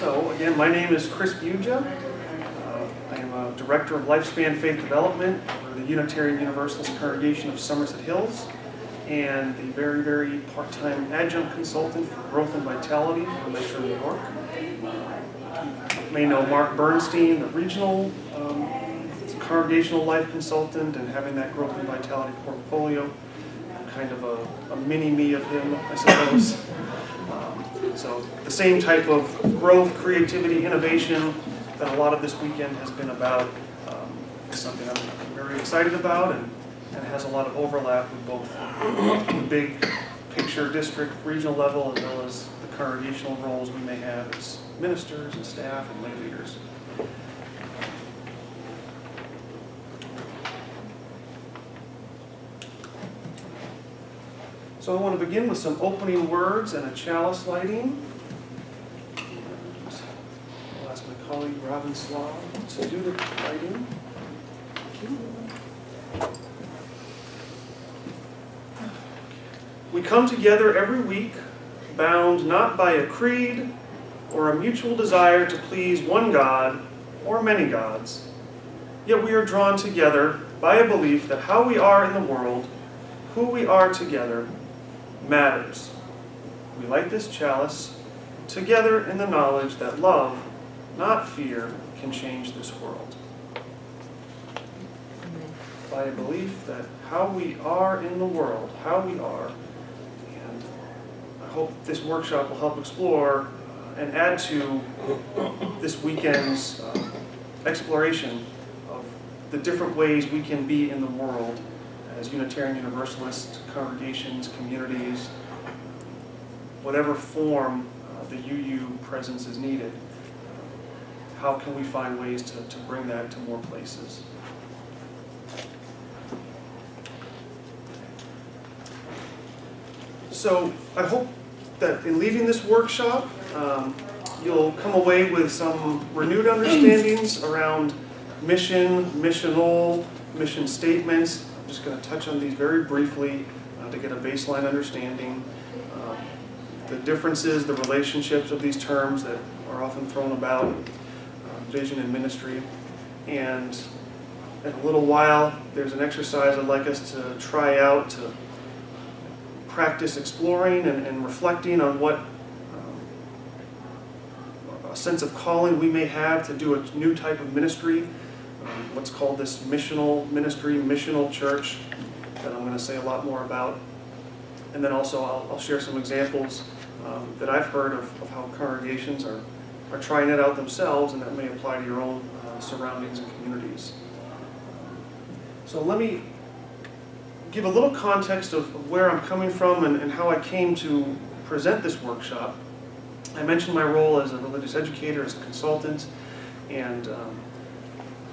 So again, my name is Chris Buja. I am a Director of Lifespan Faith Development for the Unitarian Universalist Congregation of Somerset Hills, and the very part-time Adjunct Consultant for Growth and Vitality for Metro New York. You may know Mark Bernstein, the Regional Congregational Life Consultant, and having that Growth and Vitality portfolio. Kind of a mini-me of him, I suppose. So the same type of growth, creativity, innovation that a lot of this weekend has been about is something I'm very excited about, and has a lot of overlap with both the big picture district, regional level, as well as the congregational roles we may have as ministers and staff and lay leaders. So I want to begin with some opening words and a chalice lighting. I'll ask my colleague Robin Slaw to do the lighting. We come together every week, bound not by a creed or a mutual desire to please one God or many gods. Yet we are drawn together by a belief that how we are in the world, who we are together, matters. We light this chalice together in the knowledge that love, not fear, can change this world. By a belief that how we are in the world, how we are, and I hope this workshop will help explore and add to this weekend's exploration of the different ways we can be in the world as Unitarian Universalist congregations, communities, whatever form the UU presence is needed. How can we find ways to bring that to more places? So I hope that in leaving this workshop, you'll come away with some renewed understandings around mission, missional, mission statements. I'm just going to touch on these very briefly to get a baseline understanding. The differences, the relationships of these terms that are often thrown about, vision and ministry. And in a little while, there's an exercise I'd like us to try out to practice exploring and reflecting on what a sense of calling we may have to do a new type of ministry, what's called this missional ministry, missional church, that I'm going to say a lot more about. And then also I'll share some examples that I've heard of how congregations are trying it out themselves, and that may apply to your own surroundings and communities. So let me give a little context of where I'm coming from and how I came to present this workshop. I mentioned my role as a religious educator, as a consultant, and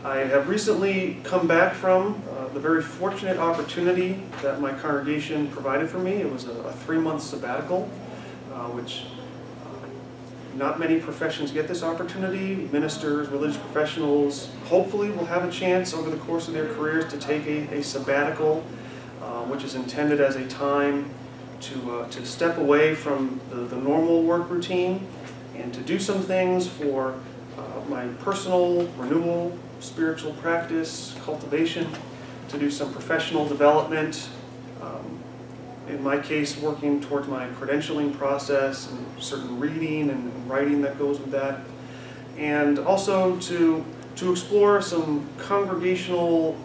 I have recently come back from the very fortunate opportunity that my congregation provided for me. It was a 3-month sabbatical, which not many professions get this opportunity. Ministers, religious professionals, hopefully will have a chance over the course of their careers to take a sabbatical, which is intended as a time to step away from the normal work routine and to do some things for my personal renewal, spiritual practice, cultivation, to do some professional development, in my case working towards my credentialing process and certain reading and writing that goes with that, and also to explore some congregational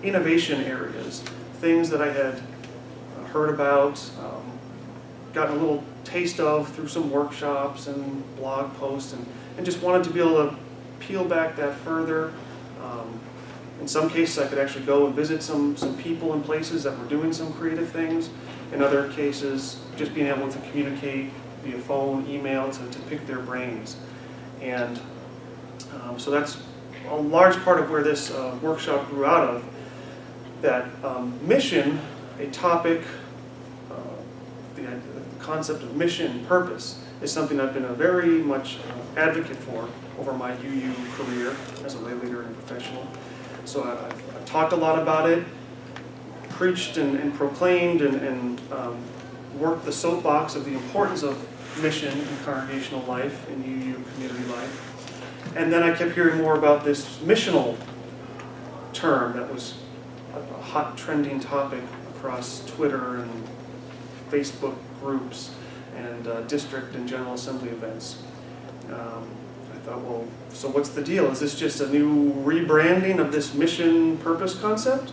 innovation areas, things that I had heard about, gotten a little taste of through some workshops and blog posts, and just wanted to be able to peel back that further. In some cases I could actually go and visit some people and places that were doing some creative things. In other cases, just being able to communicate via phone, email, to pick their brains. And so that's a large part of where this workshop grew out of. That mission, a topic, the concept of mission, purpose, is something I've been a very much advocate for over my UU career as a lay leader and professional. So I've talked a lot about it, preached and proclaimed and worked the soapbox of the importance of mission in congregational life, in UU community life. And then I kept hearing more about this missional term that was a hot trending topic across Twitter and Facebook groups and district and General Assembly events. I thought, well, so what's the deal? Is this just a new rebranding of this mission purpose concept?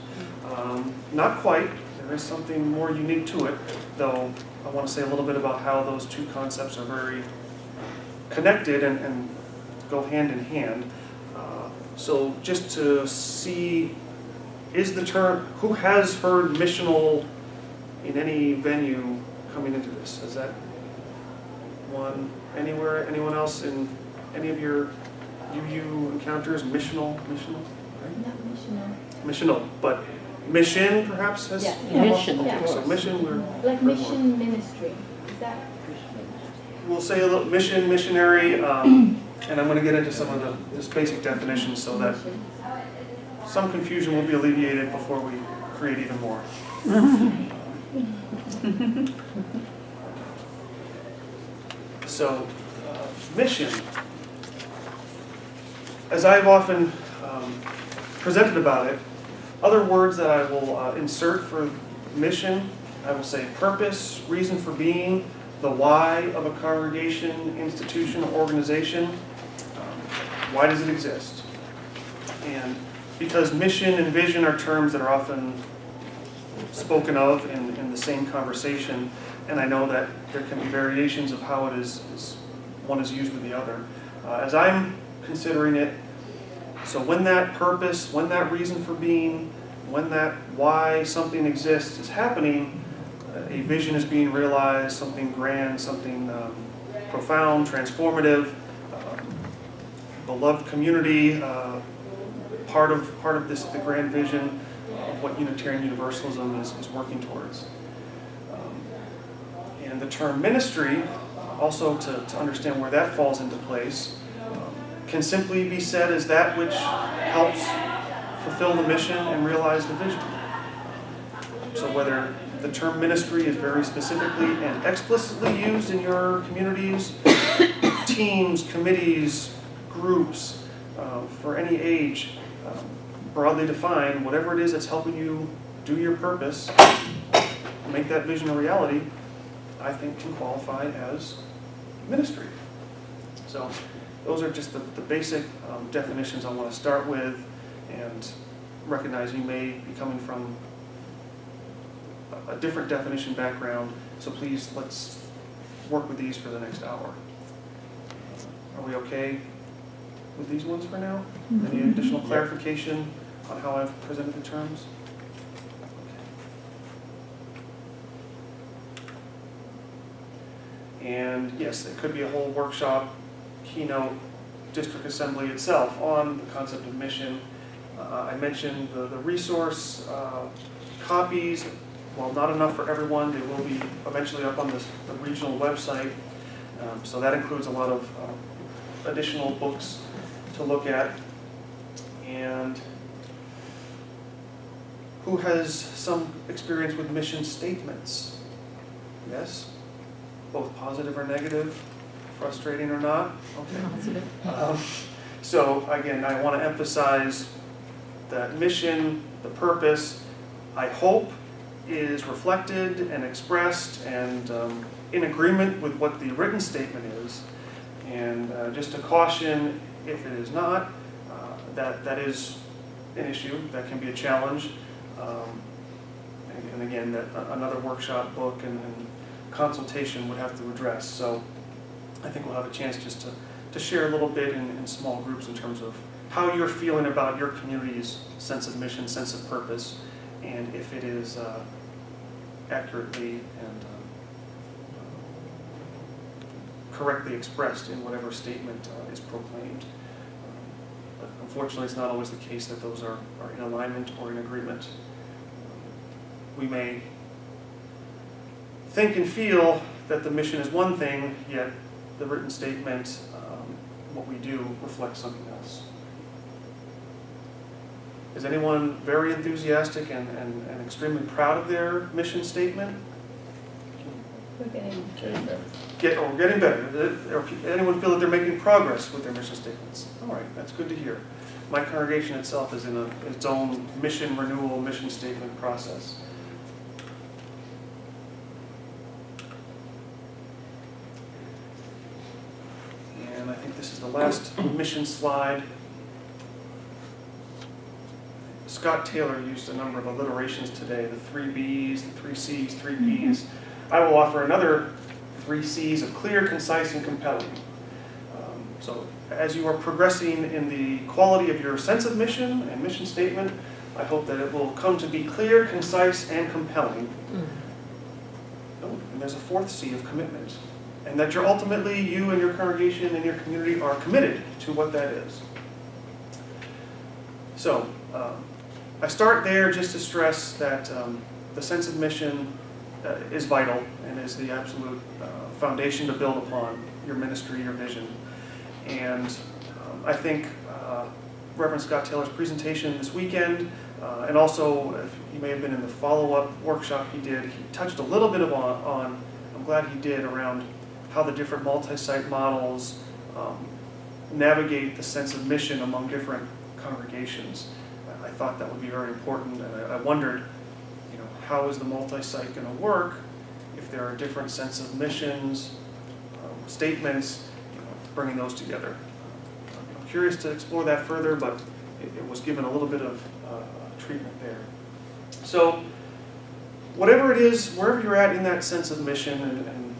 Not quite. There is something more unique to it, though I want to say a little bit about how those two concepts are very connected and go hand in hand. So just to see, is the term, who has heard missional in any venue coming into this? Is that one anywhere? Anyone else in any of your UU encounters? Missional? Right? Not missional. Missional, but mission perhaps has? Yeah. Mission, Yeah. Okay, so mission, we're Like mission ministry. Is that? we'll say a little mission, missionary, and I'm going to get into some of the just basic definitions so that Mission. some confusion will be alleviated before we create even more. So, mission. As I've often presented about it, other words that I will insert for mission, I will say purpose, reason for being, the why of a congregation, institution, or organization. Why does it exist? And because mission and vision are terms that are often spoken of in the same conversation, and I know that there can be variations of how it is one is used with the other. As I'm considering it, so when that purpose, when that reason for being, when that why something exists is happening, a vision is being realized, something grand, something profound, transformative, beloved community, part of this, the grand vision of what Unitarian Universalism is working towards. And the term ministry, also to understand where that falls into place, can simply be said as that which helps fulfill the mission and realize the vision. So whether the term ministry is very specifically and explicitly used in your communities, teams, committees, groups, for any age, broadly defined, whatever it is that's helping you do your purpose, make that vision a reality, I think can qualify as ministry. So those are just the basic definitions I want to start with, and recognize you may be coming from a different definition background, so please let's work with these for the next hour. Are we okay with these ones for now? Any additional clarification on how I've presented the terms? Okay. And yes, it could be a whole workshop, keynote, district assembly itself on the concept of mission. I mentioned the resource copies. While not enough for everyone, they will be eventually up on the regional website. So that includes a lot of additional books to look at. And who has some experience with mission statements? Yes? Both positive or negative? Frustrating or not? Okay. Positive. So again, I want to emphasize that mission, the purpose, I hope is reflected and expressed and in agreement with what the written statement is. And just a caution, if it is not, that is an issue, that can be a challenge. And again, that another workshop book and consultation would have to address. So I think we'll have a chance just to share a little bit in small groups in terms of how you're feeling about your community's sense of mission, sense of purpose, and if it is accurately and correctly expressed in whatever statement is proclaimed. But unfortunately, it's not always the case that those are in alignment or in agreement. We may think and feel that the mission is one thing, yet the written statement, what we do, reflects something else. Is anyone very enthusiastic and extremely proud of their mission statement? We're getting getting better. Or anyone feel that they're making progress with their mission statements? All right, that's good to hear. My congregation itself is in its own mission renewal, mission statement process. And I think this is the last mission slide. Scott Taylor used a number of alliterations today, the 3 B's, the 3 C's, 3 P's. I will offer another 3 C's of clear, concise, and compelling. So as you are progressing in the quality of your sense of mission and mission statement, I hope that it will come to be clear, concise, and compelling. Oh, and there's a 4th C of commitment. And that ultimately, you and your congregation and your community are committed to what that is. So, I start there just to stress that the sense of mission is vital and is the absolute foundation to build upon your ministry, your vision. And I think Reverend Scott Taylor's presentation this weekend, and also if you may have been in the follow-up workshop he did, he touched a little bit on I'm glad he did, around how the different multi-site models navigate the sense of mission among different congregations. I thought that would be very important, and I wondered, how is the multi-site going to work if there are different sense of missions, statements, bringing those together. I'm curious to explore that further, but it was given a little bit of treatment there. So, whatever it is, wherever you're at in that sense of mission and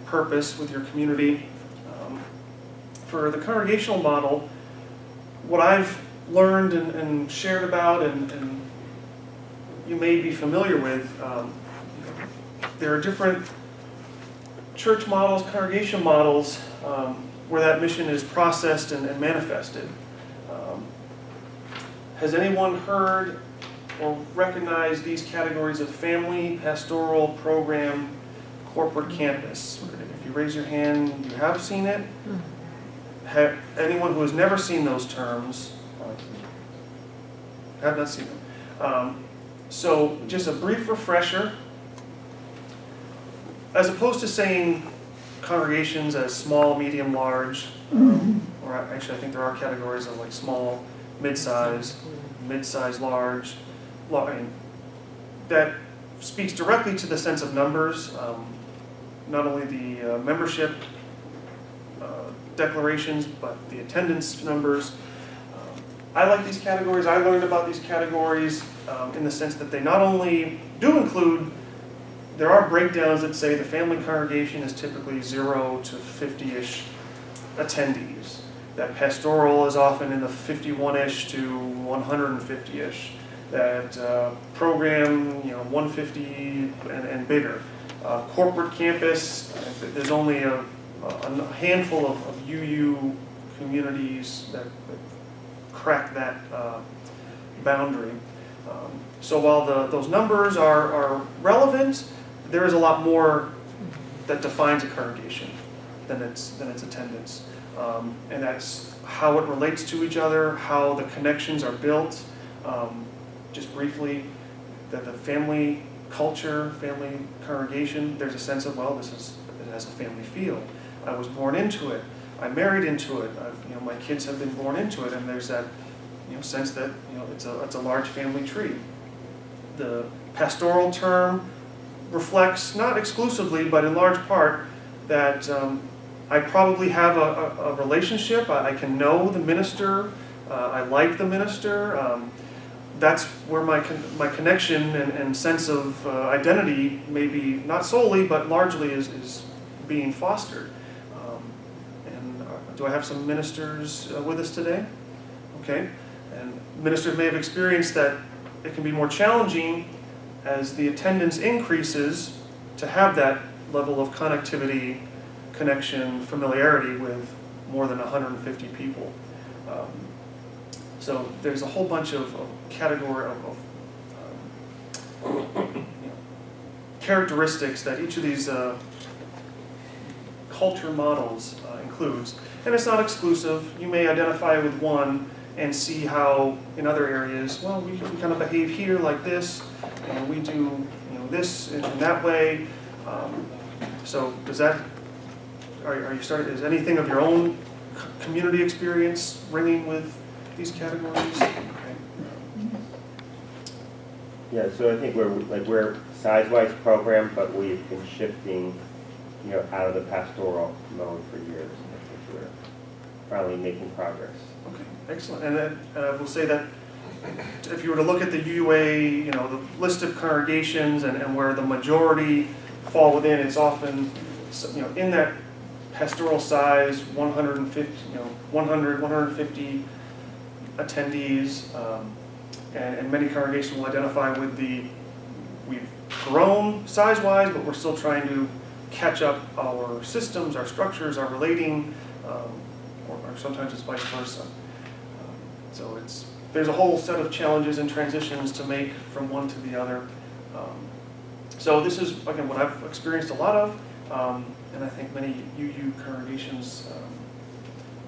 purpose with your community, for the congregational model, what I've learned and shared about and you may be familiar with, there are different church models, congregation models, where that mission is processed and manifested. Has anyone heard or recognized these categories of family, pastoral, program, corporate campus? If you raise your hand, you have seen it. Anyone who has never seen those terms, have not seen them. So just a brief refresher. As opposed to saying congregations as small, medium, large, or actually I think there are categories of like small, mid-size, large. That speaks directly to the sense of numbers, not only the membership declarations, but the attendance numbers. I like these categories. I learned about these categories in the sense that they not only do include, there are breakdowns that say the family congregation is typically 0 to 50-ish attendees. That pastoral is often in the 51-ish to 150-ish. That program, 150 and bigger. Corporate campus, there's only a handful of UU communities that crack that boundary. So while those numbers are relevant, there is a lot more that defines a congregation than its attendance. And that's how it relates to each other, how the connections are built. Just briefly, that the family culture, family congregation, there's a sense of, it has a family feel. I was born into it. I married into it. My kids have been born into it, and there's that sense that it's a large family tree. The pastoral term reflects, not exclusively, but in large part, that I probably have a relationship. I can know the minister. I like the minister. That's where my connection and sense of identity, maybe not solely, but largely is being fostered. Do I have some ministers with us today? Okay. And ministers may have experienced that it can be more challenging as the attendance increases to have that level of connectivity, connection, familiarity with more than 150 people. So there's a whole bunch of category of characteristics that each of these culture models includes. And it's not exclusive. You may identify with one and see how in other areas, we kind of behave here like this, and we do this in that way. So does that, are you starting, is anything of your own community experience ringing with these categories? Okay. Yeah, so I think we're size-wise program, but we've been shifting, out of the pastoral mode for years. I think we're finally making progress. Okay, excellent. And then I will say that if you were to look at the UUA, the list of congregations and where the majority fall within, it's often, in that pastoral size, 150, 150 attendees, and many congregations will identify with we've grown size-wise, but we're still trying to catch up our systems, our structures, our relating, or sometimes it's vice versa. So there's a whole set of challenges and transitions to make from one to the other. So this is, again, what I've experienced a lot of, and I think many UU congregations,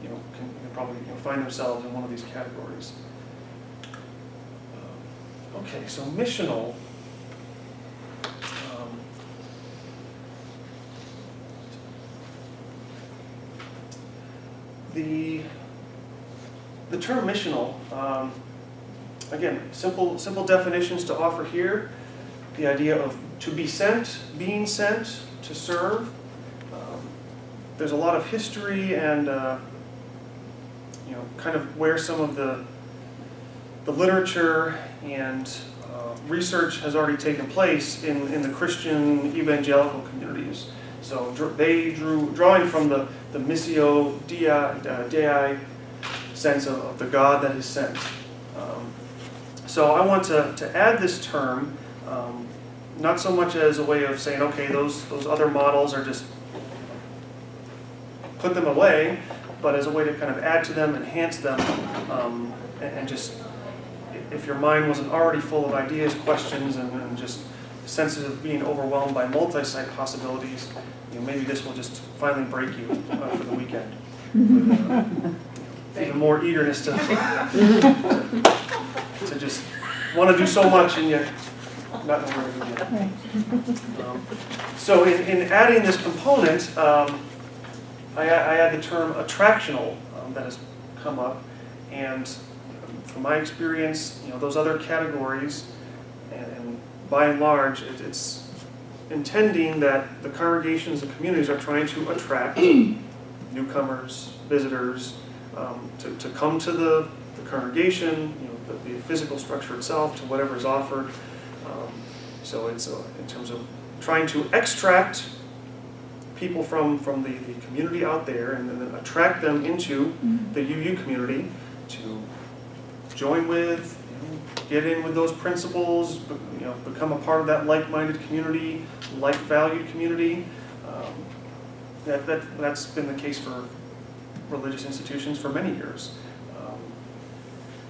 can probably find themselves in one of these categories. Okay, so missional. The term missional, again, simple definitions to offer here. The idea of to be sent, being sent, to serve. There's a lot of history and kind of where some of the literature and research has already taken place in the Christian evangelical communities. So drawing from the Missio Dei sense of the God that is sent. So I want to add this term, not so much as a way of saying, okay, those other models are just put them away, but as a way to kind of add to them, enhance them, and just, if your mind wasn't already full of ideas, questions, and just sensitive of being overwhelmed by multi-site possibilities, maybe this will just finally break you for the weekend. Even more eagerness to just want to do so much and yet not know where to begin. So in adding this component, I add the term attractional that has come up, and from my experience, those other categories, and by and large, it's intending that the congregations and communities are trying to attract newcomers, visitors, to come to the congregation, the physical structure itself, to whatever is offered. So it's in terms of trying to extract people from the community out there and then attract them into the UU community to join with, get in with those principles, become a part of that like-minded community, like-valued community. That's been the case for religious institutions for many years.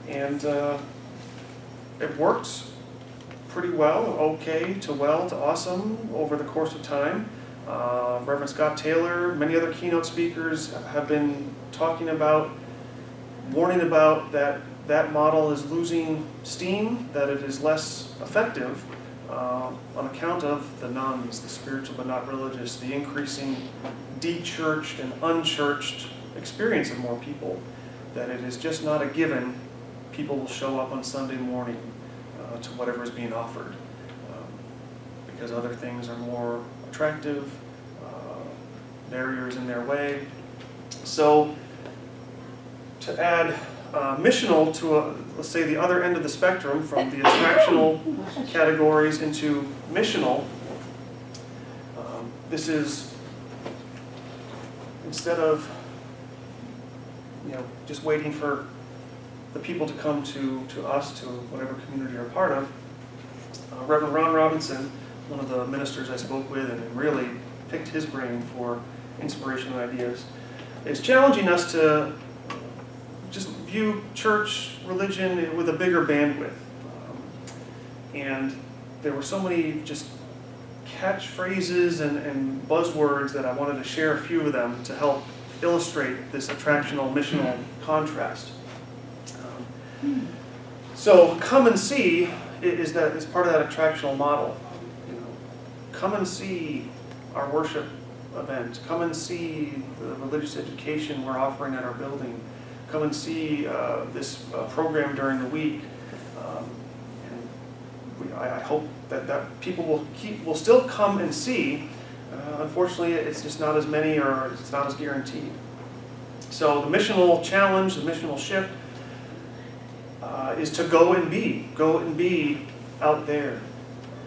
And it worked pretty well, okay to well to awesome over the course of time. Reverend Scott Taylor, many other keynote speakers have been talking about, warning about that model is losing steam, that it is less effective on account of the nones, the spiritual but not religious, the increasing de-churched and unchurched experience of more people, that it is just not a given people will show up on Sunday morning to whatever is being offered, because other things are more attractive, barriers in their way. So to add missional to, let's say, the other end of the spectrum, from the attractional categories into missional, this is, instead of just waiting for the people to come to us, to whatever community you're a part of, Reverend Ron Robinson, one of the ministers I spoke with and really picked his brain for inspiration and ideas, is challenging us to just view church, religion with a bigger bandwidth. And there were so many just catchphrases and buzzwords that I wanted to share a few of them to help illustrate this attractional, missional contrast. So come and see is part of that attractional model. Come and see our worship event. Come and see the religious education we're offering at our building. Come and see this program during the week. I hope that people will still come and see. Unfortunately, it's just not as many, or it's not as guaranteed. So the missional challenge, the missional shift, is to go and be out there,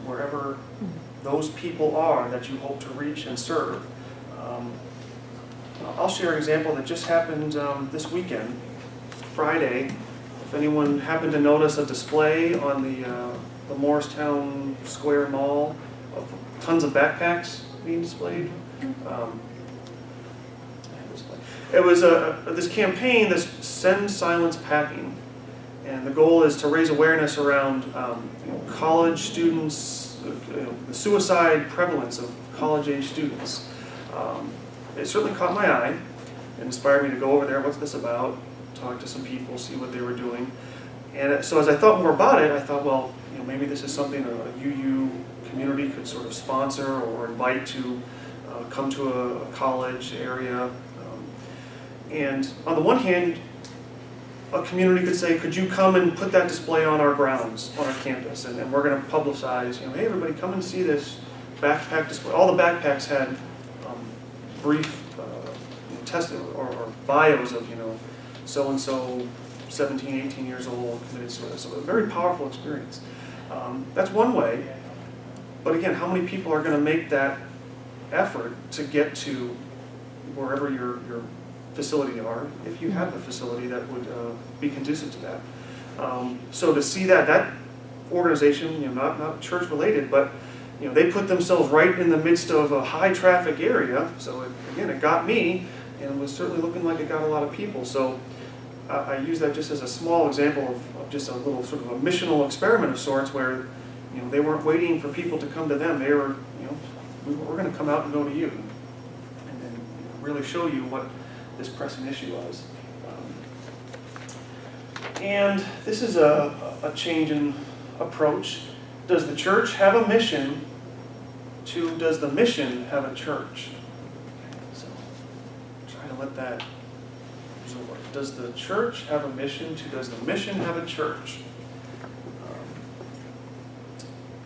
wherever those people are that you hope to reach and serve. I'll share an example that just happened this weekend, Friday. If anyone happened to notice a display on the Morristown Square Mall of tons of backpacks being displayed. It was this campaign, this Send Silence Packing, and the goal is to raise awareness around college students, the suicide prevalence of college-age students. It certainly caught my eye and inspired me to go over there. What's this about? Talk to some people, see what they were doing. And so as I thought more about it, I thought, well, maybe this is something a UU community could sort of sponsor or invite to come to a college area. And on the one hand, a community could say, could you come and put that display on our grounds, on our campus, and we're going to publicize, hey, everybody, come and see this backpack display. All the backpacks had brief or bios of, so-and-so, 17, 18 years old, committed suicide. So a very powerful experience. That's one way. But again, how many people are going to make that effort to get to wherever your facility are, if you have a facility that would be conducive to that? So to see that organization, not church related, but they put themselves right in the midst of a high traffic area. So it got me, and it was certainly looking like it got a lot of people. So I use that just as a small example of just a little sort of a missional experiment of sorts, where they weren't waiting for people to come to them. They were, we're going to come out and go to you, and then really show you what this pressing issue was. And this is a change in approach. Does the church have a mission? To, does the mission have a church? So try to let that absorb. Does the church have a mission? To, does the mission have a church?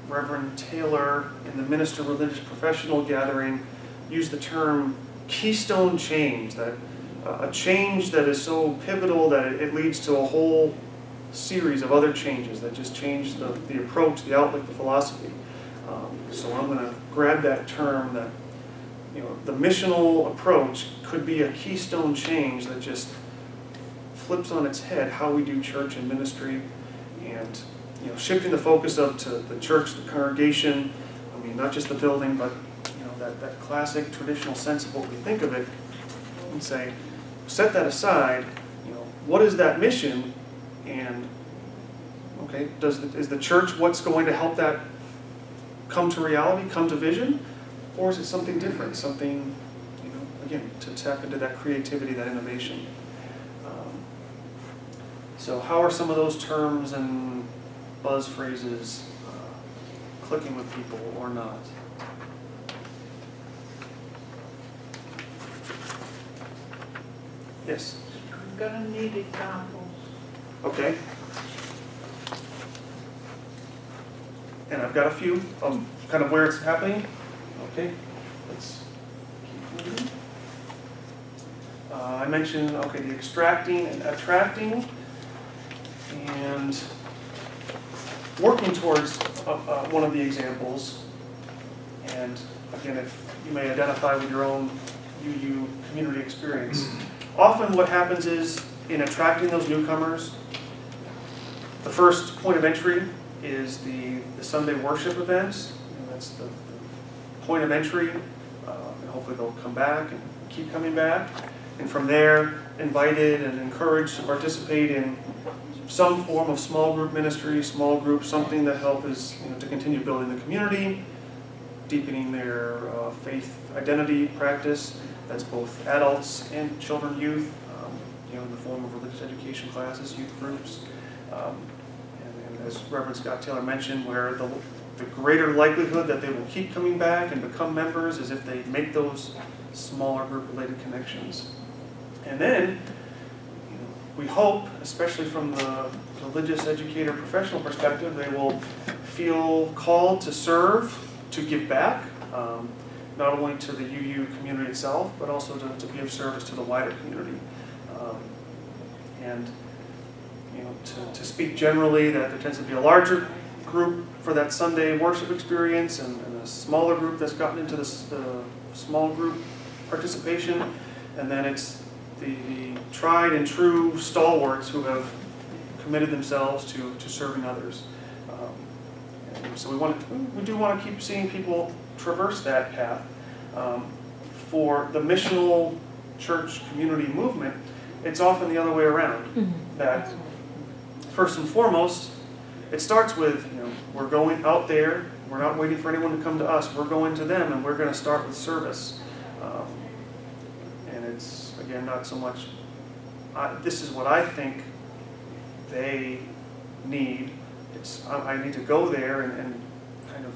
Reverend Taylor in the Minister Religious Professional Gathering used the term keystone change, that a change that is so pivotal that it leads to a whole series of other changes that just change the approach, the outlook, the philosophy. So I'm going to grab that term, that the missional approach could be a keystone change that just flips on its head how we do church and ministry, and shifting the focus to the church, the congregation. I mean, not just the building, but that classic traditional sense of what we think of it, and say, set that aside. What is that mission? And okay, is the church what's going to help that come to reality, come to vision, or is it something different? Something, again, to tap into that creativity, that innovation. So how are some of those terms and buzz phrases clicking with people or not? Yes? I'm gonna need examples. Okay. And I've got a few of kind of where it's happening. Okay, let's keep moving. I mentioned, the extracting and attracting, and working towards one of the examples. And again, if you may identify with your own UU community experience, often what happens is, in attracting those newcomers, the first point of entry is the Sunday worship events. That's the point of entry. And hopefully they'll come back and keep coming back. And from there, invited and encouraged to participate in some form of small group ministry, small group, something that helps to continue building the community, deepening their faith identity practice. That's both adults and children, youth, in the form of religious education classes, youth groups. And as Reverend Scott Taylor mentioned, where the greater likelihood that they will keep coming back and become members is if they make those smaller group-related connections. And then, we hope, especially from the religious educator professional perspective, they will feel called to serve, to give back, not only to the UU community itself, but also to be of service to the wider community. And to speak generally, that there tends to be a larger group for that Sunday worship experience and a smaller group that's gotten into the small group participation, and then it's the tried and true stalwarts who have committed themselves to serving others. So we do want to keep seeing people traverse that path. For the missional church community movement, it's often the other way around. That first and foremost, it starts with, we're going out there, we're not waiting for anyone to come to us, we're going to them, and we're going to start with service. And it's, again, not so much, this is what I think they need. I need to go there and kind of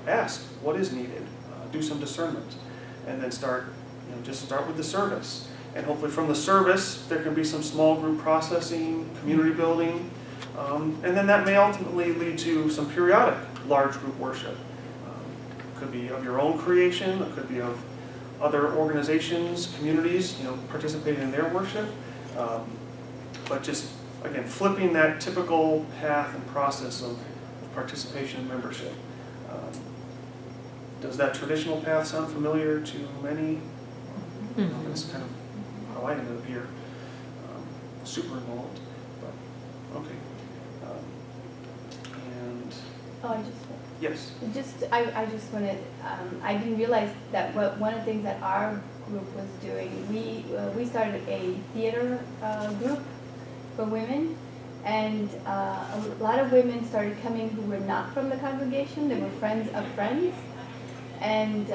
ask what is needed, do some discernment, and then just start with the service. And hopefully from the service, there can be some small group processing, community building, and then that may ultimately lead to some periodic large group worship. It could be of your own creation, it could be of other organizations, communities, participating in their worship. But just, again, flipping that typical path and process of participation and membership. Does that traditional path sound familiar to many? That's kind of how I ended up here. Super involved, but okay. And yes. I just wanted, I didn't realize that one of the things that our group was doing, we started a theater group for women, and a lot of women started coming who were not from the congregation. They were friends of friends, and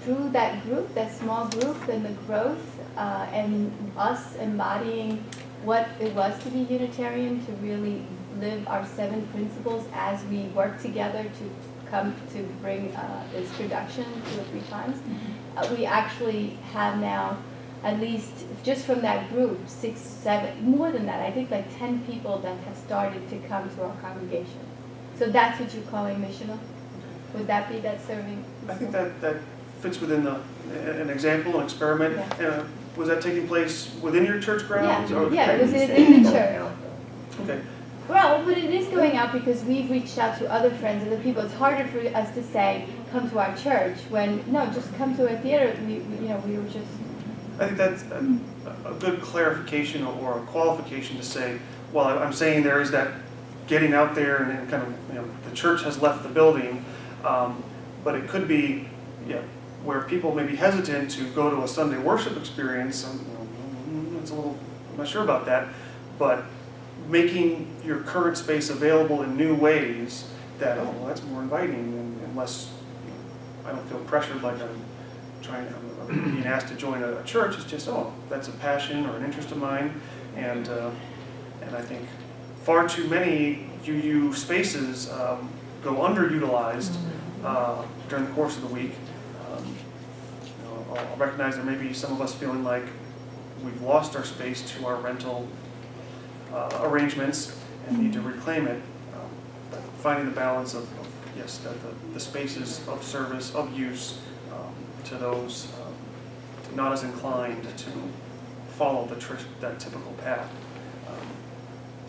through that group, that small group, and the growth, and us embodying what it was to be Unitarian, to really live our 7 principles as we work together to come to bring this production 2 or 3 times. We actually have now, at least just from that group, 6, 7, more than that, I think like 10 people that have started to come to our congregation. So that's what you're calling missional? Would that be that serving? I think that fits within an example, an experiment. Yeah. Was that taking place within your church grounds? Yeah, it was in the church. Okay. Well, but it is going out because we've reached out to other friends, other people. It's harder for us to say, come to our church, when, no, just come to a theater. We were just... I think that's a good clarification or a qualification to say, well, I'm saying there is that getting out there and kind of, the church has left the building, but it could be, where people may be hesitant to go to a Sunday worship experience. It's a little, I'm not sure about that, but making your current space available in new ways that, that's more inviting and less, I don't feel pressured like I'm being asked to join a church. It's just, that's a passion or an interest of mine, and I think far too many UU spaces go underutilized during the course of the week. I'll recognize there may be some of us feeling like we've lost our space to our rental arrangements and need to reclaim it. Finding the balance of yes, the spaces of service, of use to those not as inclined to follow that typical path.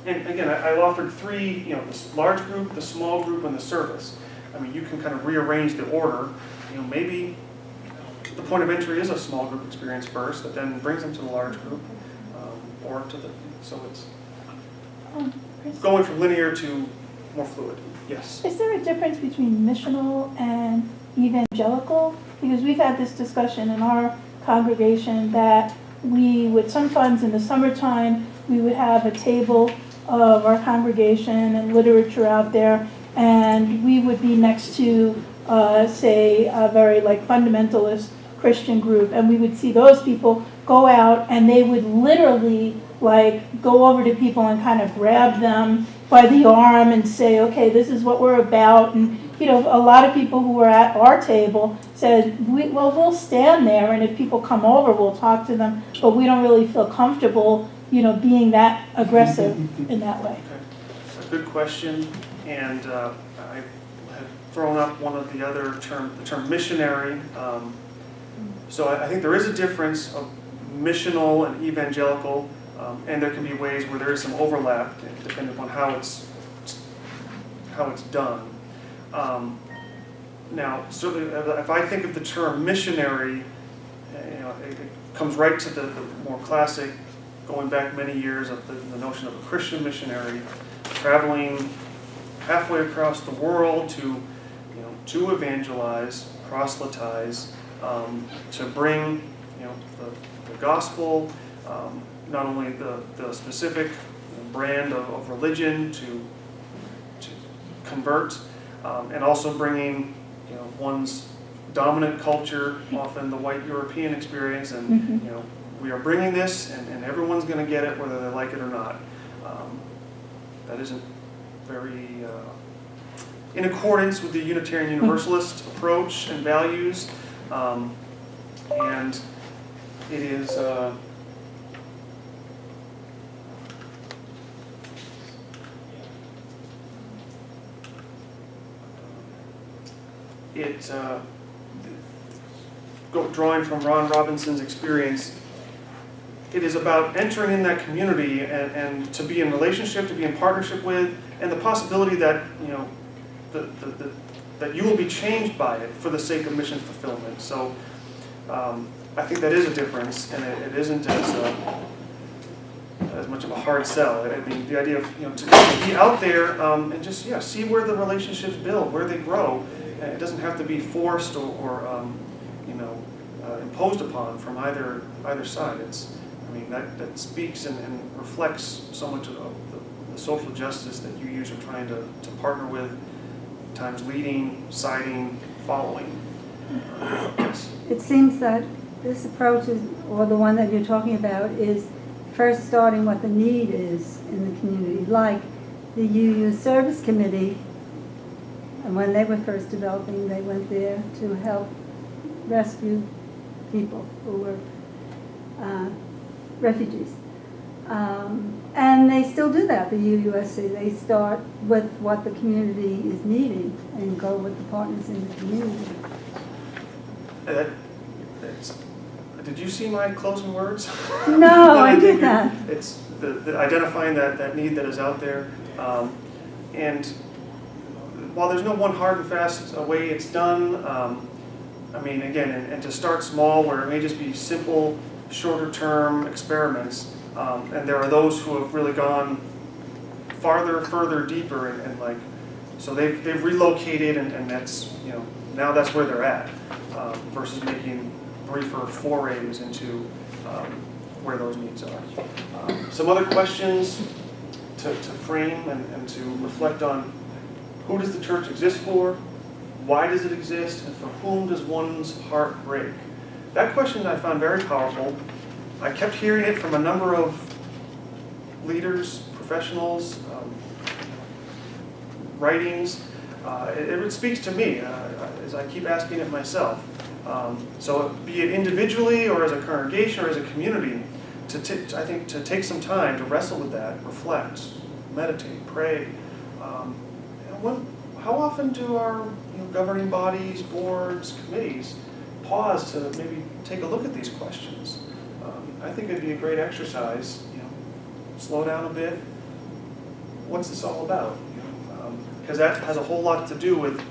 And again, I offered 3, the large group, the small group, and the service. I mean, you can kind of rearrange the order. Maybe the point of entry is a small group experience first, that then brings them to the large group, or to so it's going from linear to more fluid. Yes? Is there a difference between missional and evangelical? Because we've had this discussion in our congregation that we would sometimes in the summertime, we would have a table of our congregation and literature out there, and we would be next to, say, a very fundamentalist Christian group, and we would see those people go out and they would literally go over to people and kind of grab them by the arm and say, okay, this is what we're about. And, you know, a lot of people who were at our table said, we'll stand there, and if people come over, we'll talk to them, but we don't really feel comfortable, you know, being that aggressive in that way. Okay. A good question, and I had thrown up one of the other the term missionary. So I think there is a difference of missional and evangelical, and there can be ways where there is some overlap depending upon how it's done. Now, certainly, if I think of the term missionary, you know, it comes right to the more classic, going back many years, of the notion of a Christian missionary traveling halfway across the world to evangelize, proselytize, to bring, you know, the gospel, not only the specific brand of religion to convert, and also bringing, you know, one's dominant culture, often the white European experience, and you know, we are bringing this, and everyone's going to get it whether they like it or not. That isn't very in accordance with the Unitarian Universalist approach and values, and it is drawing from Ron Robinson's experience, it is about entering in that community and to be in relationship, to be in partnership with, and the possibility that, you know, that you will be changed by it for the sake of mission fulfillment. So I think that is a difference, and it isn't as much of a hard sell. I mean, the idea of, you know, to be out there and just see where the relationships build, where they grow. It doesn't have to be forced or you know, imposed upon from either side. I mean, that speaks and reflects so much of the social justice that you use are trying to partner with, at times leading, siding, following. Yes. It seems that this approach is, or the one that you're talking about, is first starting what the need is in the community. Like the UU Service Committee, and when they were first developing, they went there to help rescue people who were refugees. And they still do that, the UUSC. They start with what the community is needing and go with the partners in the community. Did you see my closing words? No, I did not. It's the identifying that need that is out there. And while there's no one hard and fast way it's done, I mean, again, and to start small where it may just be simple, shorter term experiments, and there are those who have really gone further, deeper, and like, so they've relocated, and that's, you know, now that's where they're at, versus making briefer forays into where those needs are. Some other questions to frame and to reflect on: who does the church exist for? Why does it exist? And for whom does one's heart break? That question I found very powerful. I kept hearing it from a number of leaders, professionals, writings. It speaks to me as I keep asking it myself. So be it individually or as a congregation or as a community, I think to take some time to wrestle with that, reflect, meditate, pray. How often do our governing bodies, boards, committees pause to maybe take a look at these questions? I think it'd be a great exercise. Slow down a bit. What's this all about? Because that has a whole lot to do with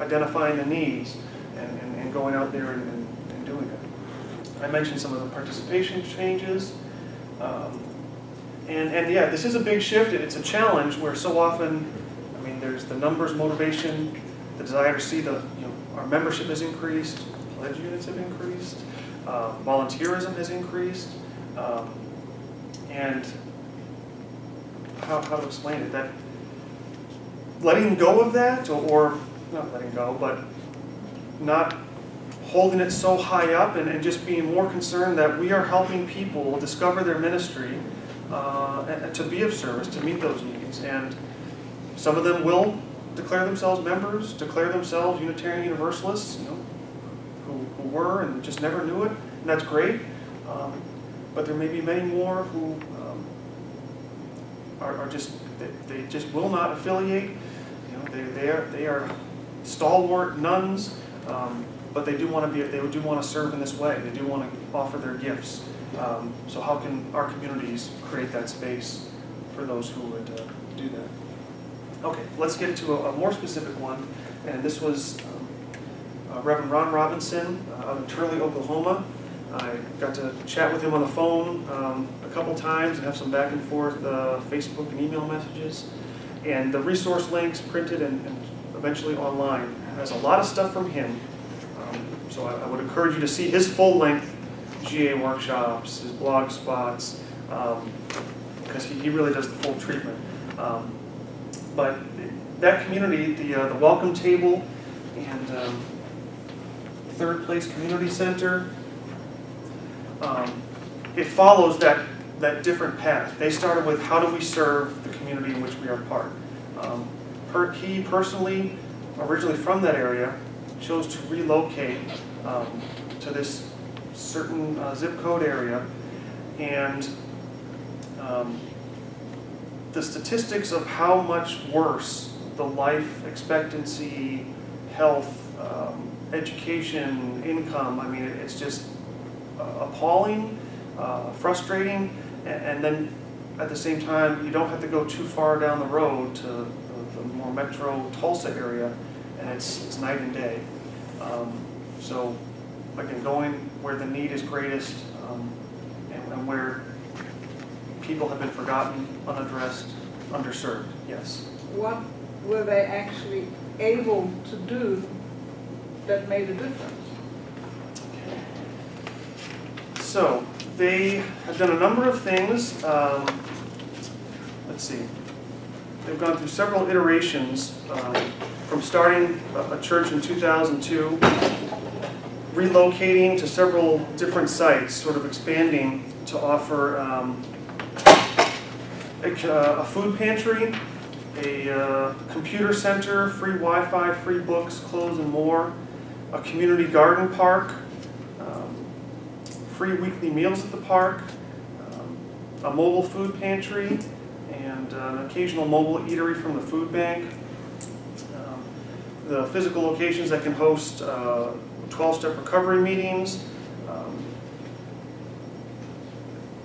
identifying the needs and going out there and doing it. I mentioned some of the participation changes. And yeah, this is a big shift. It's a challenge where so often, I mean, there's the numbers motivation, the desire to see our membership has increased, pledge units have increased, volunteerism has increased, and how to explain it, that letting go of that, or not letting go, but not holding it so high up, and just being more concerned that we are helping people discover their ministry and to be of service, to meet those needs. And Some of them will declare themselves members, declare themselves Unitarian Universalists, who were and just never knew it, and that's great. But there may be many more who are just, they just will not affiliate. They are stalwart nuns, but they do want to serve in this way. They do want to offer their gifts. So how can our communities create that space for those who would do that? Okay, let's get to a more specific one, and this was Reverend Ron Robinson out of Turley, Oklahoma. I got to chat with him on the phone a couple times and have some back and forth Facebook and email messages. And the resource links printed and eventually online has a lot of stuff from him. So I would encourage you to see his full-length GA workshops, his blog spots, because he really does the full treatment. But that community, the Welcome Table and Third Place Community Center, it follows that different path. They started with how do we serve the community in which we are part. He personally, originally from that area, chose to relocate to this certain zip code area, and the statistics of how much worse the life expectancy, health, education, income, I mean, it's just appalling, frustrating, and then at the same time, you don't have to go too far down the road to the more metro Tulsa area, and it's night and day. So again, going where the need is greatest, and where people have been forgotten, unaddressed, underserved. Yes. What were they actually able to do that made a difference? So they have done a number of things. Let's see. They've gone through several iterations from starting a church in 2002, relocating to several different sites, sort of expanding to offer a food pantry, a computer center, free Wi-Fi, free books, clothes, and more, a community garden park, free weekly meals at the park, a mobile food pantry, and an occasional mobile eatery from the food bank. The physical locations that can host 12-step recovery meetings.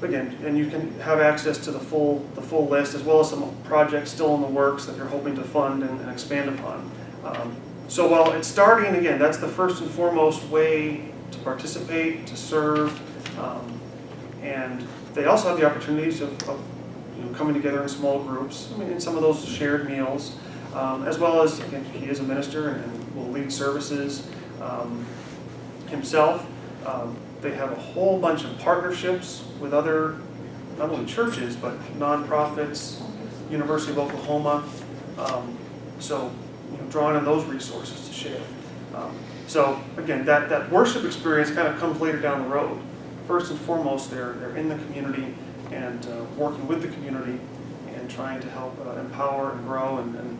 Again, and you can have access to the full list, as well as some projects still in the works that you're hoping to fund and expand upon. So while it's starting, again, that's the first and foremost way to participate, to serve, and they also have the opportunities of coming together in small groups. I mean, in some of those shared meals, as well as, again, he is a minister and will lead services himself. They have a whole bunch of partnerships with other, not only churches, but nonprofits, University of Oklahoma. So, drawing on those resources to share. So again, that worship experience kind of comes later down the road. First and foremost, they're in the community and working with the community and trying to help empower and grow and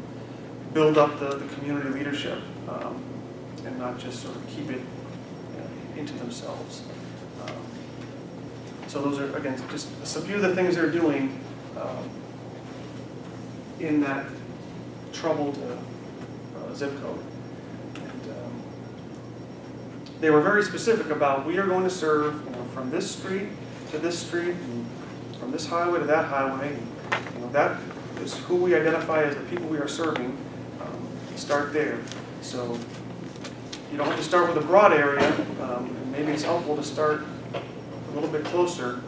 build up the community leadership, and not just sort of keep it into themselves. So those are, again, just a few of the things they're doing in that troubled zip code. And they were very specific about, we are going to serve from this street to this street, and from this highway to that highway. And, that is who we identify as the people we are serving. Start there. So you don't have to start with a broad area, and maybe it's helpful to start a little bit closer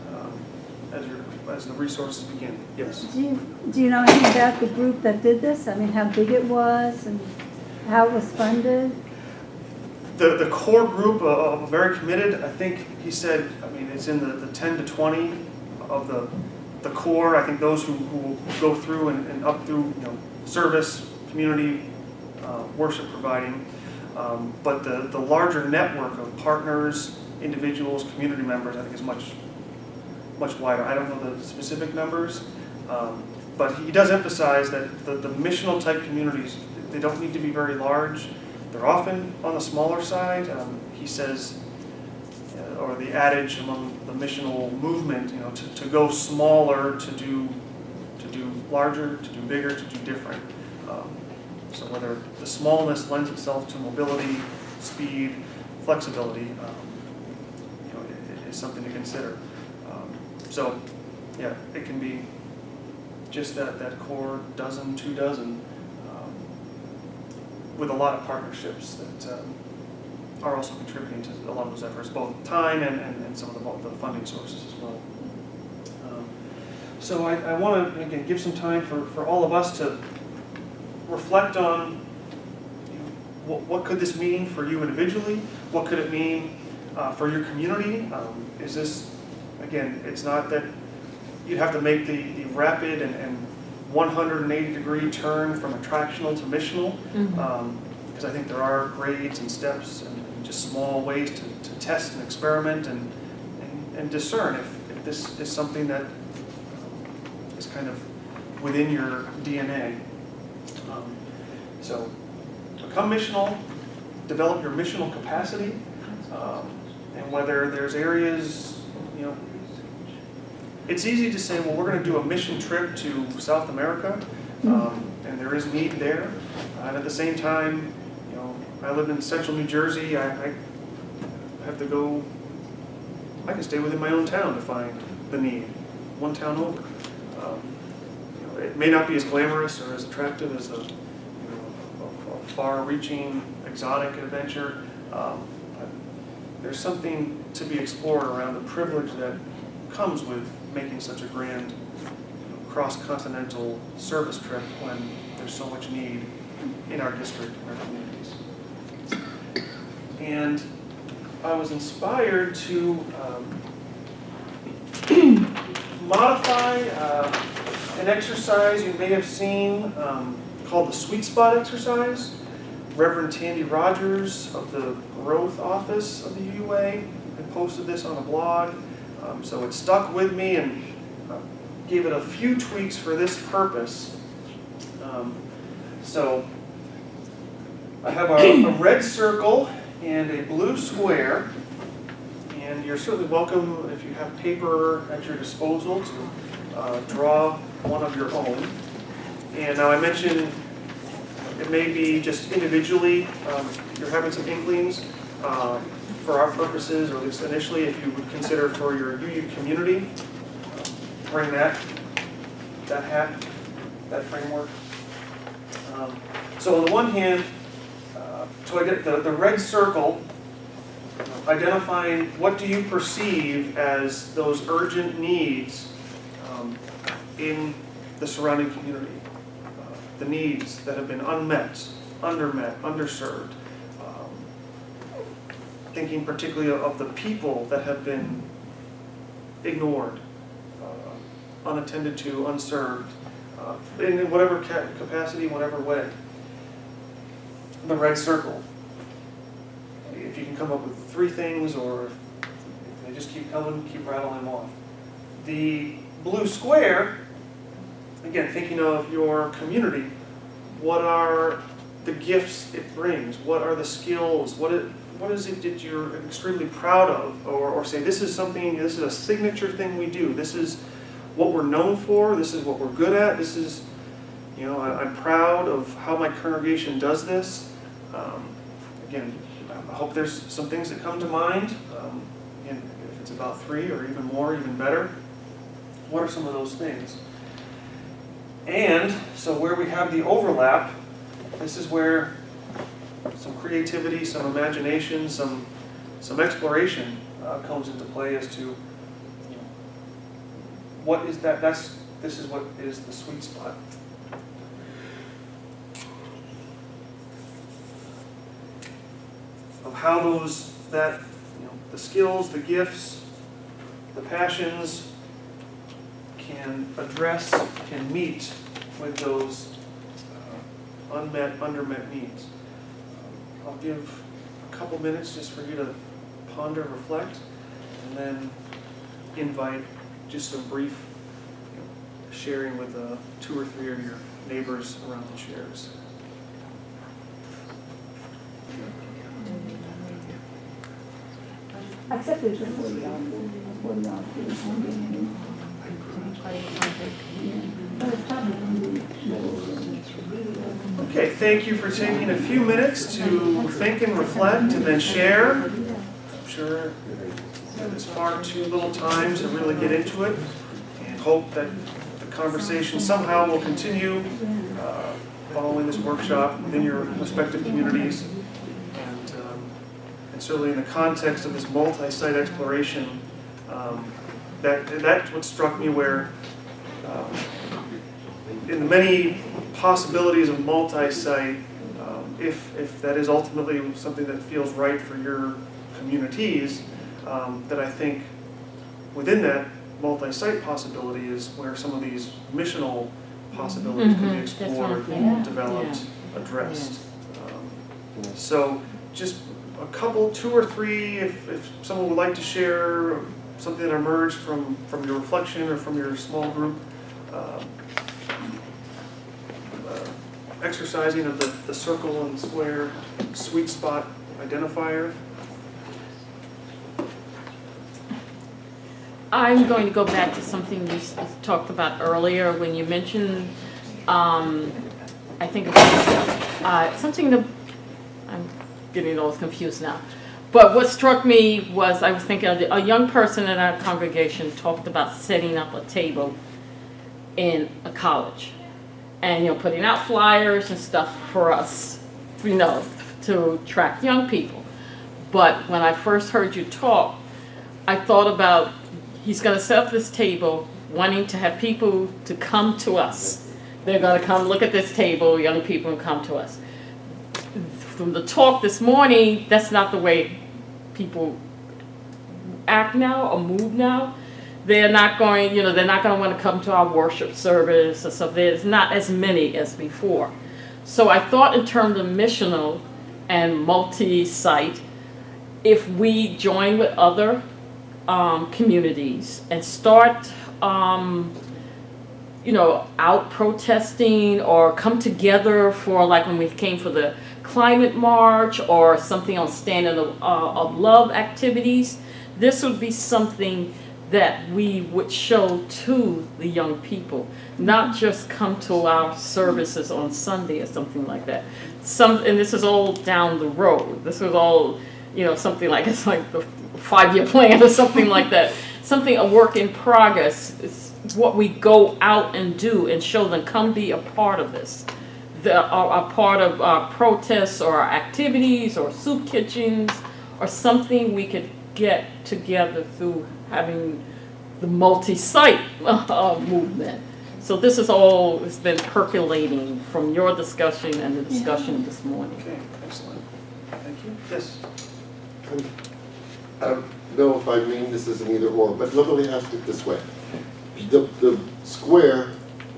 as the resources begin. Yes? Do you know anything about the group that did this? I mean, how big it was and how it was funded? The core group very committed. I think he said, I mean, it's in the 10 to 20 of the core. I think those who go through and up through service, community, worship providing. But the larger network of partners, individuals, community members, I think is much wider. I don't know the specific numbers, But he does emphasize that the missional type communities, they don't need to be very large. They're often on the smaller side. He says, or the adage among the missional movement, to go smaller, to do larger, to do bigger, to do different. So whether the smallness lends itself to mobility, speed, flexibility, is something to consider. So, yeah, it can be just that core dozen, 2 dozen, with a lot of partnerships that are also contributing to a lot of those efforts, both time and some of the funding sources as well. So I want to, again, give some time for all of us to reflect on what could this mean for you individually? What could it mean for your community? Is this, again, it's not that you'd have to make the rapid and 180-degree turn from attractional to missional, because I think there are grades and steps and just small ways to test and experiment and discern if this is something that is kind of within your DNA. So become missional, develop your missional capacity, and whether there's areas, it's easy to say, well, we're going to do a mission trip to South America, and there is need there. And at the same time, I live in central New Jersey. I have to go, I can stay within my own town to find the need, one town over. It may not be as glamorous or as attractive as a far-reaching, exotic adventure. But there's something to be explored around the privilege that comes with making such a grand cross-continental service trip when there's so much need in our district, in our communities. And I was inspired to modify an exercise you may have seen called the Sweet Spot exercise. Reverend Tandi Rogers of the Growth Office of the UUA had posted this on a blog. So it stuck with me and gave it a few tweaks for this purpose. So I have a red circle and a blue square, and you're certainly welcome, if you have paper at your disposal, to draw one of your own. And now I mentioned it may be just individually, you're having some inklings. For our purposes, or at least initially, if you would consider for your UU community, bring that hat, that framework. So on the one hand, to identify the red circle, identifying what do you perceive as those urgent needs in the surrounding community, the needs that have been unmet, undermet, underserved. Thinking particularly of the people that have been ignored, unattended to, unserved, in whatever capacity, whatever way. The red circle. If you can come up with 3 things, or if they just keep coming, keep rattling them off. The blue square, again, thinking of your community, what are the gifts it brings? What are the skills? What is it that you're extremely proud of? Or say, this is a signature thing we do. This is what we're known for. This is what we're good at. This is, I'm proud of how my congregation does this. Again, I hope there's some things that come to mind. And if it's about 3 or even more, even better. What are some of those things? And so where we have the overlap, this is where some creativity, some imagination, some exploration comes into play as to what is that. This is what is the sweet spot. Of how the skills, the gifts, the passions can meet with those unmet, undermet needs. I'll give a couple minutes just for you to ponder, reflect, and then invite just some brief sharing with 2 or 3 of your neighbors around the chairs. Except there's a $40. Okay, thank you for taking a few minutes to think and reflect and then share. I'm sure there's far too little time to really get into it, and hope that the conversation somehow will continue following this workshop within your respective communities. And certainly in the context of this multi-site exploration, that's what struck me, where in the many possibilities of multi-site, if that is ultimately something that feels right for your communities, that I think within that multi-site possibility is where some of these missional possibilities can be explored, developed, addressed. So just a couple, 2 or 3, if someone would like to share something that emerged from your reflection or from your small group exercising of the circle and square sweet spot identifier. I'm going to go back to something you talked about earlier when you mentioned, I think it was something that, I'm getting all confused now. But what struck me was, I was thinking of a young person in our congregation talked about setting up a table in a college. And, putting out flyers and stuff for us, to attract young people. But when I first heard you talk, I thought about, he's going to set up this table wanting to have people to come to us. They're going to come look at this table, young people, and come to us. From the talk this morning, that's not the way people act now or move now. They're not going, they're not going to want to come to our worship service or stuff. There's not as many as before. So I thought in terms of missional and multi-site, if we join with other communities and start, out protesting or come together for, like when we came for the climate march or something on Stand of Love activities, this would be something that we would show to the young people, not just come to our services on Sunday or something like that. And this is all down the road. This is all, something like, it's like the 5-year plan or something like that. Something, a work in progress. It's what we go out and do and show them, come be a part of this. A part of our protests or our activities or soup kitchens or something we could get together through having the multi-site movement. So this is all, it's been percolating from your discussion and the discussion this morning. Okay, excellent. Thank you. Yes. I don't know if I mean this as an either or, but let me ask it this way. The square,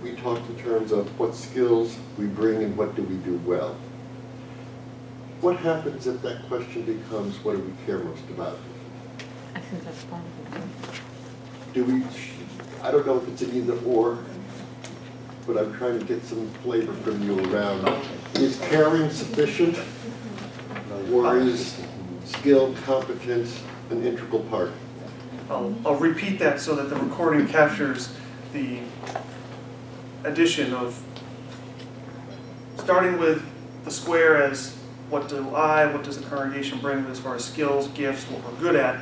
we talked in terms of what skills we bring and what do we do well. What happens if that question becomes, what do we care most about? I think that's part of it. I don't know if it's an either or, but I'm trying to get some flavor from you around. Is caring sufficient, or is skill, competence an integral part? I'll repeat that so that the recording captures the addition of starting with the square as what does the congregation bring as far as skills, gifts, what we're good at,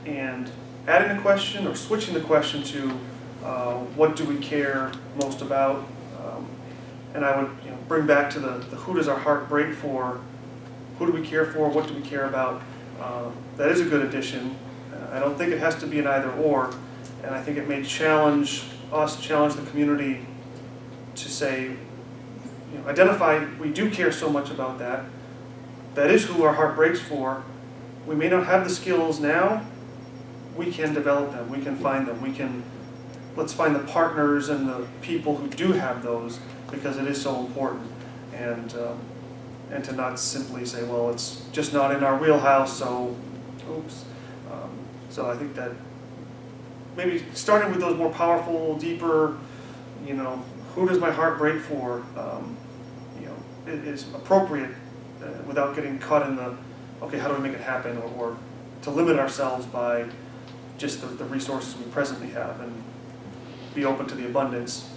and adding a question or switching the question to what do we care most about, and I would bring back to the who does our heart break for, who do we care for, what do we care about. That is a good addition. I don't think it has to be an either or, and I think it may challenge us, challenge the community to say, identify we do care so much about that. That is who our heart breaks for. We may not have the skills now. We can develop them. We can find them. Let's find the partners and the people who do have those, because it is so important. And to not simply say, well, it's just not in our wheelhouse, so oops. So I think that maybe starting with those more powerful, deeper, who does my heart break for, is appropriate without getting caught in the, okay, how do we make it happen, or to limit ourselves by just the resources we presently have, and be open to the abundance.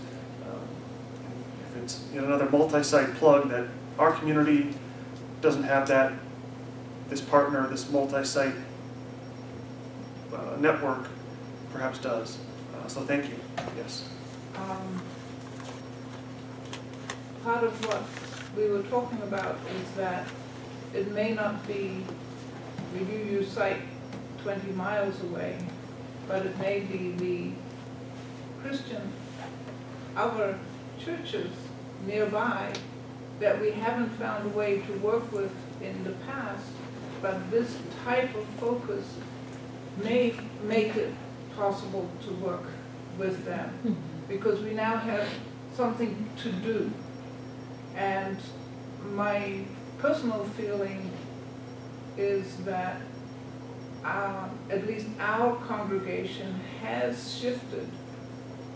If it's another multi-site plug that our community doesn't have that, this partner, this multi-site network perhaps does. So thank you, yes. Part of what we were talking about is that it may not be the UU site 20 miles away, but it may be the Christian other churches nearby that we haven't found a way to work with in the past, but this type of focus may make it possible to work with them, because we now have something to do. And my personal feeling is that at least our congregation has shifted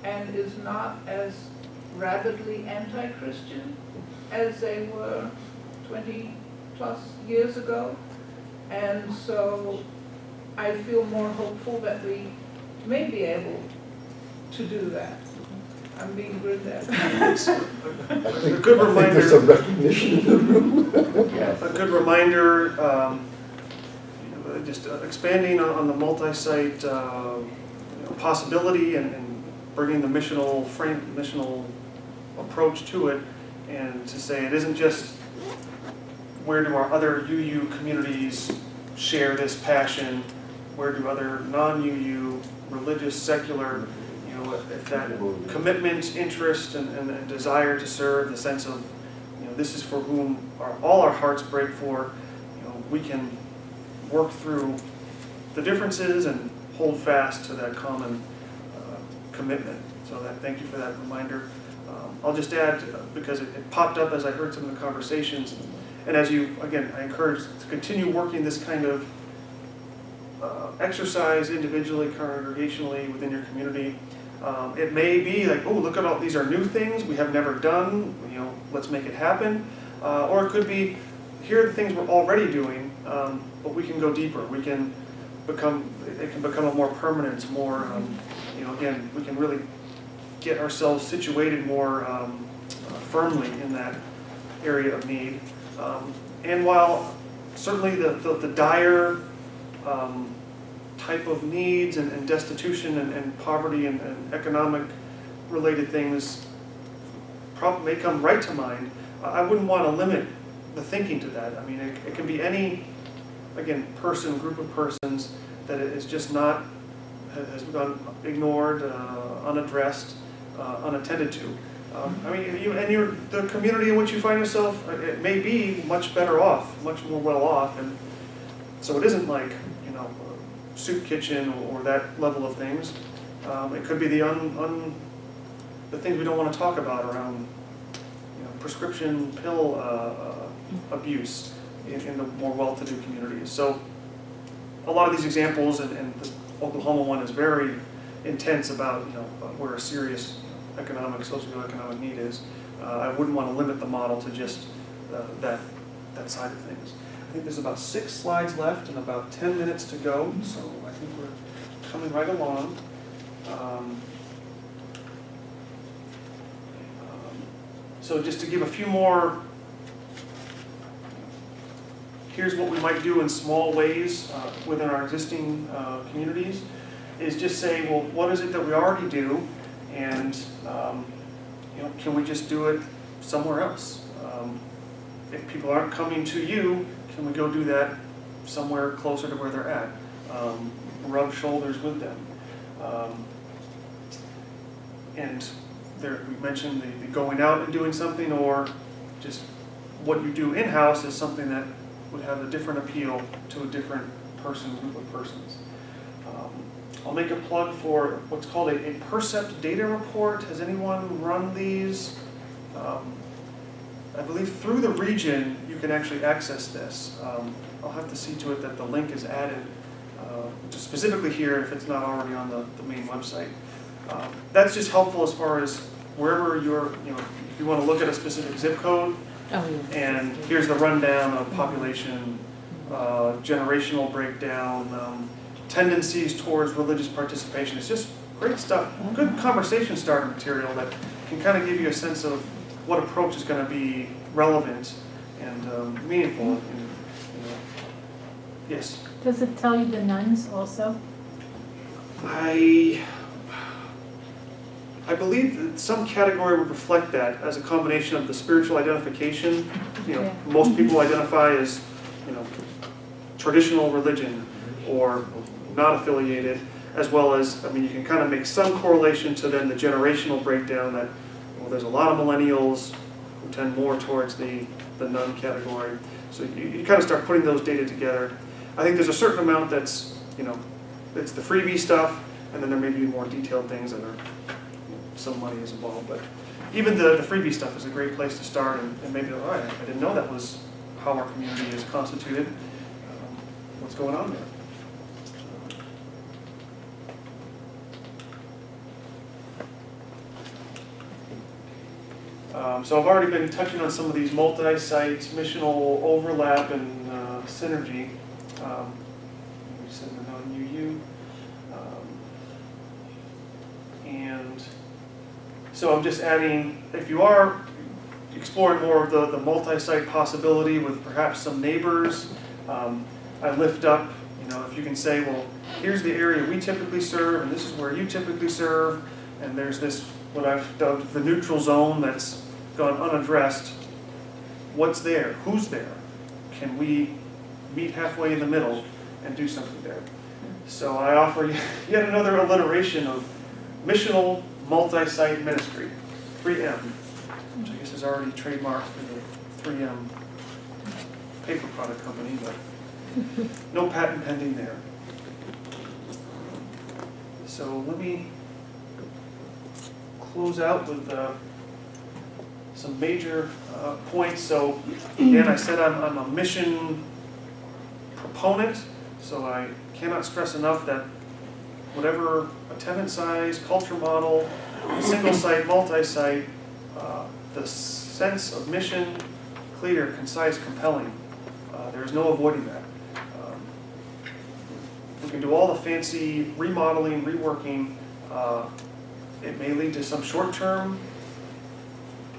and is not as rabidly anti-Christian as they were 20 plus years ago. And so I feel more hopeful that we may be able to do that. I'm being grinned at. A good reminder. There's some recognition in the room. A good reminder, just expanding on the multi-site possibility, and bringing the missional approach to it, and to say it isn't just where do our other UU communities share this passion, where do other non-UU, religious, secular, if that commitment, interest, and desire to serve, the sense of, this is for whom all our hearts break for, we can work through the differences and hold fast to that common commitment. So thank you for that reminder. I'll just add, because it popped up as I heard some of the conversations, and as I encourage to continue working this kind of exercise individually, congregationally, within your community. It may be like, oh, look at all, these are new things we have never done, let's make it happen. Or it could be, here are the things we're already doing, but we can go deeper. It can become a more permanent, more, again, we can really get ourselves situated more firmly in that area of need. And while certainly the dire type of needs and destitution and poverty and economic related things probably may come right to mind, I wouldn't want to limit the thinking to that. I mean, it can be any, again, person, group of persons that is just not, has gone ignored, unaddressed, unattended to. I mean, the community in which you find yourself, it may be much better off, much more well off, and so it isn't like, soup kitchen or that level of things. It could be the things we don't want to talk about around, prescription pill abuse in the more well-to-do communities. So a lot of these examples, and the Oklahoma one is very intense about where a serious socioeconomic need is. I wouldn't want to limit the model to just that side of things. I think there's about 6 slides left and about 10 minutes to go, so I think we're coming right along. So just to give a few more, here's what we might do in small ways within our existing communities, is just say, well, what is it that we already do, and can we just do it somewhere else? If people aren't coming to you, can we go do that somewhere closer to where they're at? Rub shoulders with them. And we mentioned the going out and doing something, or just what you do in-house is something that would have a different appeal to a different group of persons. I'll make a plug for what's called a Percept data report. Has anyone run these? I believe through the region you can actually access this. I'll have to see to it that the link is added. specifically here if it's not already on the main website. That's just helpful as far as wherever you're, if you want to look at a specific zip code, Oh, yeah. and here's the rundown of population, generational breakdown, tendencies towards religious participation. It's just great stuff, good conversation starter material that can kind of give you a sense of what approach is going to be relevant and meaningful. Yes. Does it tell you the nuns also? I believe that some category would reflect that as a combination of the spiritual identification. Yeah. Most people identify as, traditional religion or not affiliated, as well as, you can kind of make some correlation to then the generational breakdown that, there's a lot of millennials who tend more towards the nun category. So you kind of start putting those data together. I think there's a certain amount that's, it's the freebie stuff, and then there may be more detailed things that are, some money is involved. But even the freebie stuff is a great place to start and maybe, all right, I didn't know that was how our community is constituted. What's going on there? So I've already been touching on some of these multi-site missional overlap and synergy. We said the non-UU. And so I'm just adding, if you are exploring more of the multi-site possibility with perhaps some neighbors, I lift up, if you can say, well, here's the area we typically serve, and this is where you typically serve, and there's this, what I've dubbed the neutral zone that's gone unaddressed. What's there? Who's there? Can we meet halfway in the middle and do something there? So I offer yet another alliteration of missional multi-site ministry, 3M, which I guess is already trademarked for the 3M paper product company, but no patent pending there. So let me close out with some major points. So again, I said I'm a mission proponent, so I cannot stress enough that whatever attendance size, culture model, single site, multi-site, the sense of mission, clear, concise, compelling, there is no avoiding that. We can do all the fancy remodeling, reworking. It may lead to some short-term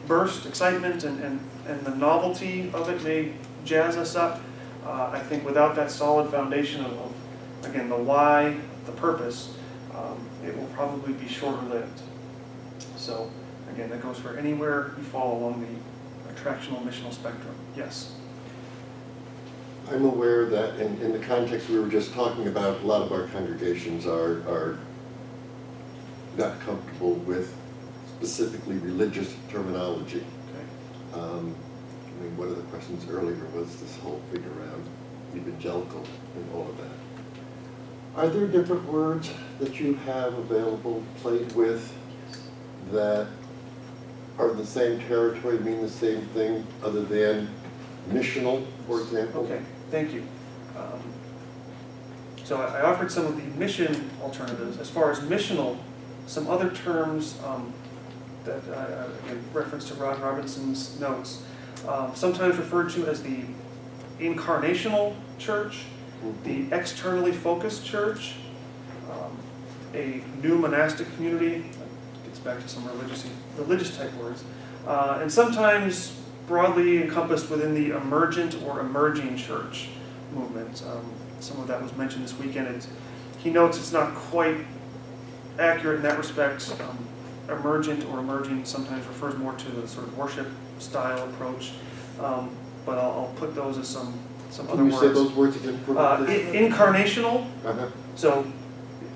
burst, excitement, and the novelty of it may jazz us up. I think without that solid foundation of again, the why, the purpose, it will probably be shorter-lived. So, again, that goes for anywhere you fall along the attractional missional spectrum. Yes? I'm aware that in the context we were just talking about, a lot of our congregations are not comfortable with specifically religious terminology. Okay. One of the questions earlier was this whole thing around evangelical and all of that. Are there different words that you have available, played with, that are in the same territory, mean the same thing, other than missional, for example? Okay, thank you. So I offered some of the mission alternatives. As far as missional, some other terms that I again, reference to Rod Robinson's notes, sometimes referred to as the incarnational church, the externally focused church, a new monastic community, that gets back to some religious type words, and sometimes broadly encompassed within the emergent or emerging church movement. Some of that was mentioned this weekend. He notes it's not quite accurate in that respect. Emergent or emerging sometimes refers more to the sort of worship style approach, but I'll put those as some other Can you words. say those words again? Incarnational. Uh-huh. So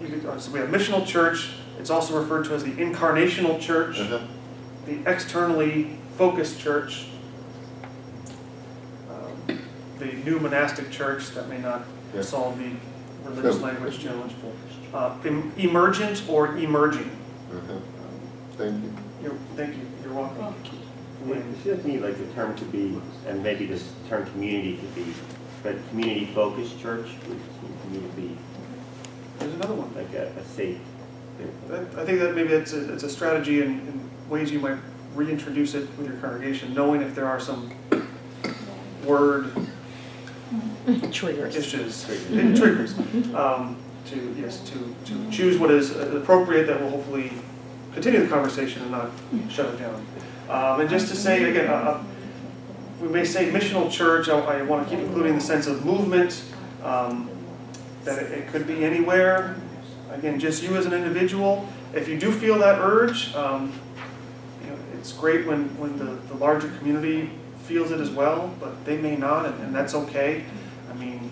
we have missional church. It's also referred to as the incarnational church, Uh-huh. the externally focused church, the new monastic church. That may not Yeah. solve the religious No. language challenge. Emergent or emerging. Uh-huh. Thank you. Thank you. You're welcome. It feels to me like the term could be, and maybe this term community could be, but community-focused church would seem to me to be There's another one. like a safe. I think that maybe it's a strategy in ways you might reintroduce it with your congregation, knowing if there are some word Triggers. issues, triggers, to choose what is appropriate that will hopefully continue the conversation and not shut it down. And just to say, again, we may say missional church, I want to keep including the sense of movement, that it could be anywhere. Again, just you as an individual. If you do feel that urge, it's great when the larger community feels it as well, but they may not, and that's okay. I mean,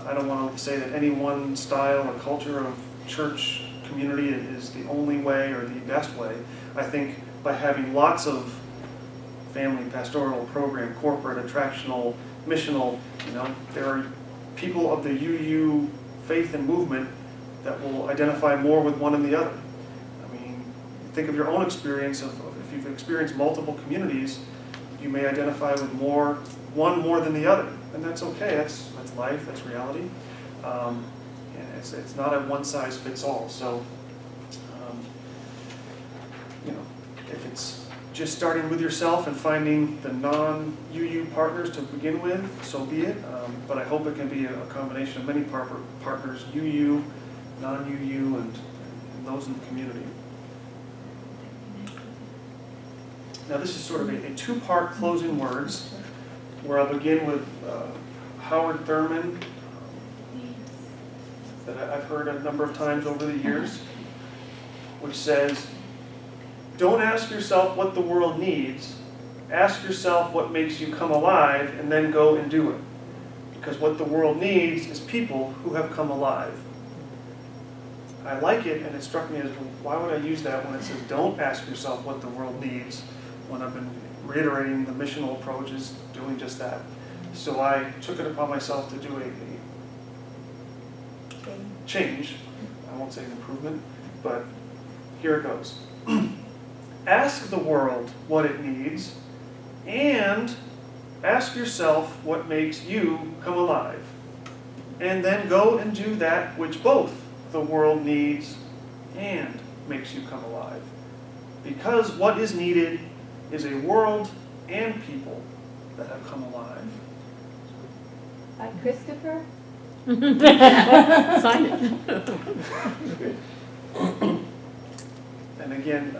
I don't want to say that any one style or culture of church community is the only way or the best way. I think by having lots of family, pastoral, program, corporate, attractional, missional, there are people of the UU faith and movement that will identify more with one than the other. I mean, think of your own experience of if you've experienced multiple communities, you may identify with one more than the other, and that's okay. That's life. That's reality. And it's not a one size fits all. So, if it's just starting with yourself and finding the non-UU partners to begin with, so be it. But I hope it can be a combination of many partners, UU, non-UU, and those in the community. Now this is sort of a two-part closing words, where I'll begin with Howard Thurman, that I've heard a number of times over the years, which says, don't ask yourself what the world needs, ask yourself what makes you come alive, and then go and do it. Because what the world needs is people who have come alive. I like it, and it struck me as, why would I use that when it says don't ask yourself what the world needs, when I've been reiterating the missional approach is doing just that. So I took it upon myself to do a change. I won't say an improvement, but here it goes. Ask the world what it needs, and ask yourself what makes you come alive. And then go and do that which both the world needs and makes you come alive. Because what is needed is a world and people that have come alive. Christopher? Sign it. And again,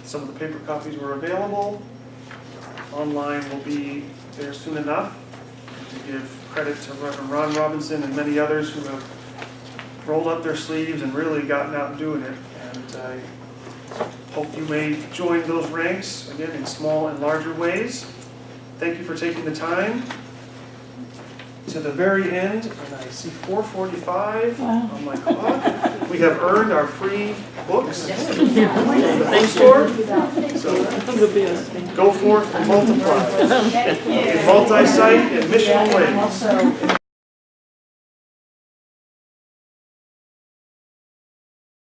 some of the paper copies were available. Online will be there soon enough. To give credit to Reverend Ron Robinson and many others who have rolled up their sleeves and really gotten out and doing it. And I hope you may join those ranks, again, in small and larger ways. Thank you for taking the time. To the very end, and I see 4:45 on my clock. We have earned our free books from the bookstore. So go forth and multiply in multi-site and missional ways.